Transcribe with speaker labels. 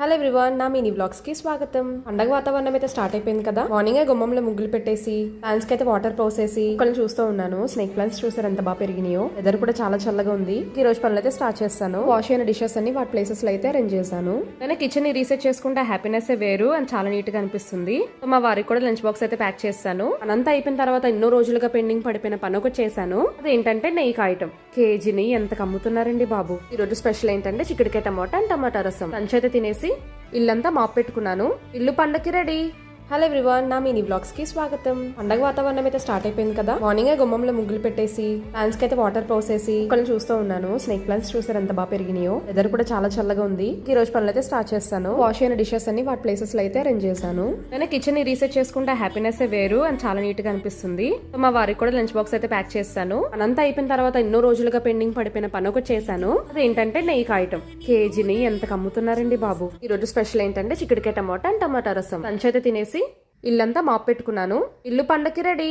Speaker 1: Hello everyone, నా mini vlogs కి స్వాగతం. పండగ వాతావరణం అయితే స్టార్ట్ అయిపోయింది కదా. మార్నింగ్ గుమ్మంలో ముగ్గులు పెట్టేసి ప్లాంట్స్ కి అయితే వాటర్ పోసేసి కొన్ని చూస్తూ ఉన్నాను. స్నేక్ ప్లాంట్స్ చూసారు ఎంత బాగా పెరిగినాయో. వెదర్ కూడా చాలా చల్లగా ఉంది. ఈ రోజు పనులు అయితే స్టార్ట్ చేస్తాను. వాష్ అయిన డిషెస్ అన్ని వాటి ప్లేసెస్ లో అయితే అరేంజ్ చేశాను. నేను కిచెన్ ని రీసెట్ చేసుకుంటే హ్యాపీనెస్ వేరు అండ్ చాలా నీట్ గా అనిపిస్తుంది. మా వారికి కూడా లంచ్ బాక్స్ అయితే ప్యాక్ చేస్తాను. అనంతా అయిపోయిన తర్వాత ఎన్నో రోజులుగా పెండింగ్ పడిపోయిన పని ఒకటి చేశాను. అదేంటంటే నెయ్యి కాయటం. కేజీని ఎంత కమ్ముతున్నారండి బాబు. ఈ రోజు స్పెషల్ ఏంటంటే చిక్కుడుకాయ టమాటా అండ్ టమాటా రసం. లంచ్ అయితే తినేసి ఇల్లంతా మాప్ పెట్టుకున్నాను. ఇల్లు పండకి రెడీ. హలో ఎవ్రీవన్, నా మినీ వ్లాగ్స్ కి స్వాగతం. పండగ వాతావరణం అయితే స్టార్ట్ అయిపోయింది కదా. మార్నింగ్ గుమ్మంలో ముగ్గులు పెట్టేసి ప్లాంట్స్ కి అయితే వాటర్ పోసేసి కొన్ని చూస్తూ ఉన్నాను. స్నేక్ ప్లాంట్స్ చూసారు ఎంత బాగా పెరిగినాయో. వెదర్ కూడా చాలా చల్లగా ఉంది. ఈ రోజు పనులు అయితే స్టార్ట్ చేస్తాను. వాష్ అయిన డిషెస్ అన్ని వాటి ప్లేసెస్ లో అయితే అరేంజ్ చేశాను. నేను కిచెన్ ని రీసెట్ చేసుకుంటే హ్యాపీనెస్ వేరు అండ్ చాలా నీట్ గా అనిపిస్తుంది. మా వారికి కూడా లంచ్ బాక్స్ అయితే ప్యాక్ చేస్తాను. అనంతా అయిపోయిన తర్వాత ఎన్నో రోజులుగా పెండింగ్ పడిపోయిన పని ఒకటి చేశాను. అదేంటంటే నెయ్యి కాయటం. కేజీని ఎంత కమ్ముతున్నారండి బాబు. ఈ రోజు స్పెషల్ ఏంటంటే చిక్కుడుకాయ టమాటా అండ్ టమాటా రసం. లంచ్ అయితే తినేసి ఇల్లంతా మాప్ పెట్టుకున్నాను. ఇల్లు పండకి రెడీ.